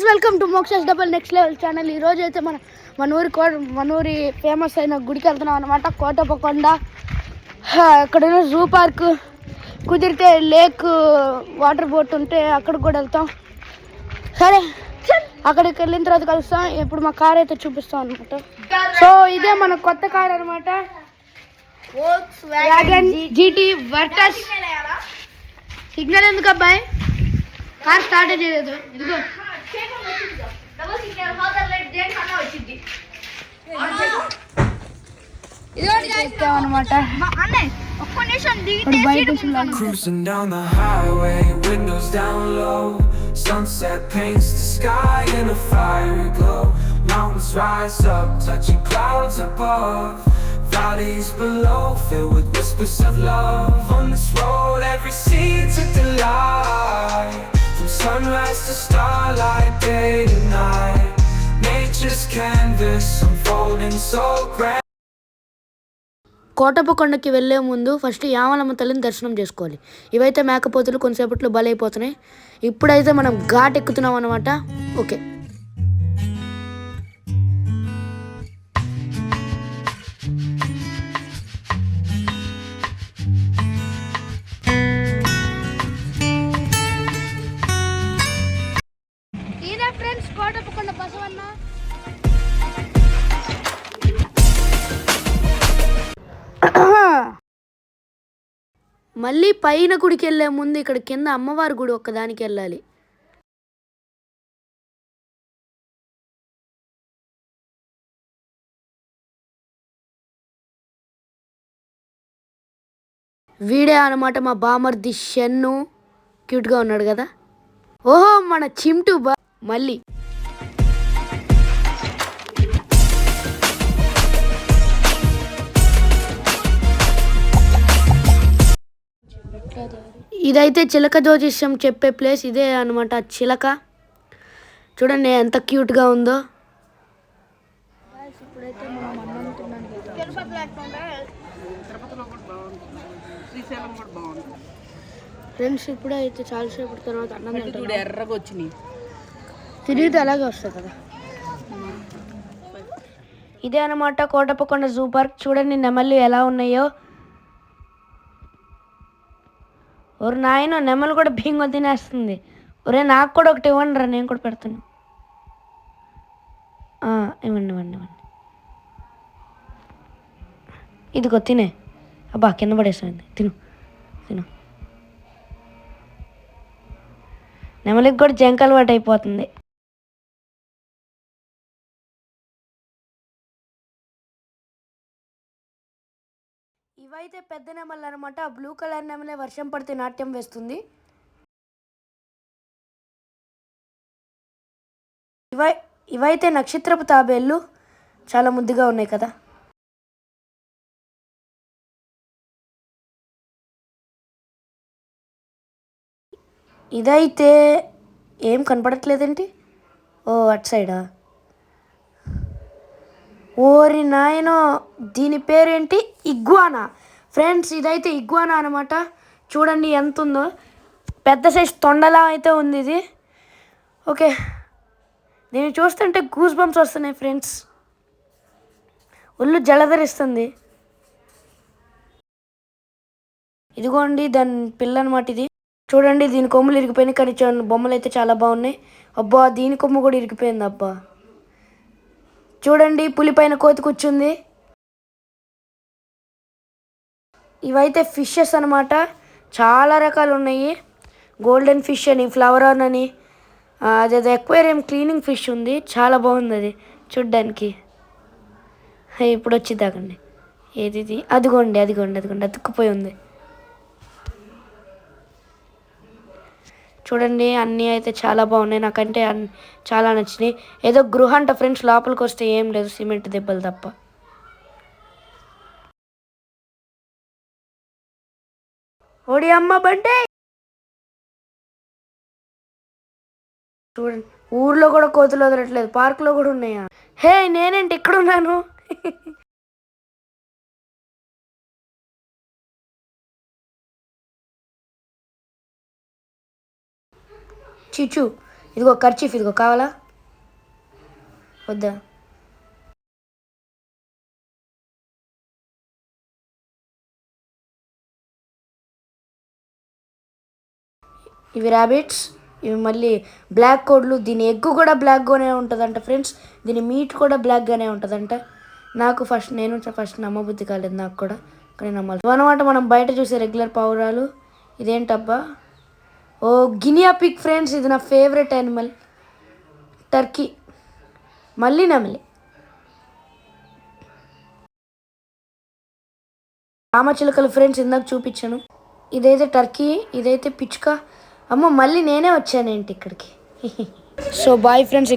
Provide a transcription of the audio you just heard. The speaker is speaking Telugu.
Welcome to Moksha's double next level channel. ఈరోజు అయితే మన ఊరి ఫేమస్ అయిన గుడికి వెళ్తున్నాం అనమాట. కోటప్పకొండ. అక్కడ జూ పార్క్, కుదిరితే లేక్ వాటర్ బోట్ ఉంటే అక్కడికి కూడా వెళ్తాం. సరే, అక్కడికి వెళ్ళిన తర్వాత కలుస్తాం. ఇప్పుడు మా కార్ అయితే చూపిస్తాం అనమాట. సో ఇదే మన కొత్త కార్ అనమాట, Volkswagen GT వర్టస్. సిగ్నల్ ఎందుకు అబ్బాయి? కార్ స్టార్ట్ చేయలేదు. ఇదిగో Cruising down the highway, windows down low. Sunset paints the sky in a fiery glow. Mountains rise up, touching clouds above. Valleys below, filled with whispers of love. On this road, every scene's a delight. From sunrise to starlight, day to night. Nature's canvas unfolding so grand. కోటప్పకొండకి వెళ్ళే ముందు ఫస్ట్ యామలమ్మ తల్లిని దర్శనం చేసుకోవాలి. ఇవైతే మేకపోతులు కొంతసేపట్లో బలైపోతున్నాయి. ఇప్పుడైతే మనం ఘాట్ ఎక్కుతున్నాం అనమాట. ఓకే, ఇదే ఫ్రెండ్స్ కోటప్పకొండ బసవన్న. మళ్ళీ పైన గుడికి వెళ్ళే ముందు ఇక్కడ కింద అమ్మవారి గుడి ఒక్కదానికి వెళ్ళాలి. వీడే అనమాట మా బామర్ది షన్ను. క్యూట్గా ఉన్నాడు కదా. ఓహో, మన చింటూ మళ్ళీ ఇదైతే చిలక జ్యోతిష్యం చెప్పే ప్లేస్ ఇదే అనమాట. చిలక చూడండి ఎంత క్యూట్గా ఉందో. ఫ్రెండ్స్ ఇప్పుడే అయితే చాలాసేపు తర్వాత అన్నం ఎర్రగా వచ్చినాయి. తిరిగితే అలాగే వస్తుంది కదా. ఇదే అనమాట కోటప్పకొండ జూ పార్క్. చూడండి నెమళ్ళు ఎలా ఉన్నాయో. ఒరు నాయన, నెమలు కూడా బింగ తినేస్తుంది. ఒరే నాకు కూడా ఒకటి ఇవ్వండి రా, నేను కూడా పెడతాను. ఇవ్వండి ఇవ్వండి ఇవ్వండి. ఇదిగో తినే. అబ్బా, కింద పడేస్తుంది. తిను తిను. నెమలికి కూడా జంక అలవాటు అయిపోతుంది. ఇవైతే పెద్ద నెమళ్ళు అనమాట. బ్లూ కలర్ నెమలే వర్షం పడితే నాట్యం వేస్తుంది. ఇవైతే నక్షత్రపు తాబేళ్ళు. చాలా ముద్దుగా ఉన్నాయి కదా. ఇదైతే ఏం కనపడట్లేదేంటి? ఓ, అటు సైడా? ఓరి నాయనో, దీని పేరేంటి? ఇగ్వానా. ఫ్రెండ్స్ ఇదైతే ఇగ్వానా అనమాట. చూడండి ఎంత ఉందో. పెద్ద సైజ్ తొండలా అయితే ఉంది ఇది. ఓకే, దీన్ని చూస్తుంటే గూస్ బంప్స్ వస్తున్నాయి ఫ్రెండ్స్. ఒళ్ళు జలధరిస్తుంది. ఇదిగోండి దాని పిల్ల అనమాట ఇది. చూడండి దీని కొమ్ములు ఇరిగిపోయినాయి, కానీ బొమ్మలు అయితే చాలా బాగున్నాయి. అబ్బా, దీని కొమ్ము కూడా ఇరిగిపోయింది. అబ్బా, చూడండి పులిపైన కోతి కూర్చుంది. ఇవైతే ఫిషెస్ అనమాట. చాలా రకాలు ఉన్నాయి. గోల్డెన్ ఫిష్ అని, ఫ్లవర్ ఆన్ అని, అదేదో ఎక్వేరియం క్లీనింగ్ ఫిష్ ఉంది. చాలా బాగుంది అది చూడ్డానికి. ఇప్పుడు వచ్చిద్దాకండి. ఏది ఇది? అదిగోండి అదిగోండి అదిగోండి, అతుక్కుపోయి ఉంది. చూడండి అన్నీ అయితే చాలా బాగున్నాయి. నాకంటే చాలా నచ్చినాయి. ఏదో గృహ అంట ఫ్రెండ్స్. లోపలికి వస్తే ఏం లేదు, సిమెంట్ దెబ్బలు తప్ప. ఓడి అమ్మ బంటే. చూడండి ఊర్లో కూడా కోతులు వదలట్లేదు, పార్కులో కూడా ఉన్నాయా? హే, నేనేంటి ఇక్కడ ఉన్నాను? చిచ్చు, ఇదిగో కర్చీఫ్, ఇదిగో కావాలా వద్దా? ఇవి ర్యాబిట్స్, ఇవి మళ్ళీ బ్లాక్ కోడ్లు. దీని ఎగ్ కూడా బ్లాక్గానే ఉంటుందంట ఫ్రెండ్స్, దీని మీట్ కూడా బ్లాక్గానే ఉంటుందంట. నేను ఫస్ట్ నమ్మబుద్ధి కాలేదు నాకు కూడా, కానీ నమ్మాలి అనమాట. మనం బయట చూసే రెగ్యులర్ పావురాలు. ఇదేంటబ్బా? ఓ గినియా పిగ్ ఫ్రెండ్స్, ఇది నా ఫేవరెట్ యానిమల్. టర్కీ, మళ్ళీ నమిలి రామచిలుకలు ఫ్రెండ్స్, ఇందాక చూపించాను. ఇదైతే టర్కీ, ఇదైతే పిచ్చుక. అమ్మో మళ్ళీ నేనే వచ్చానేంటి ఇక్కడికి. So bye friends.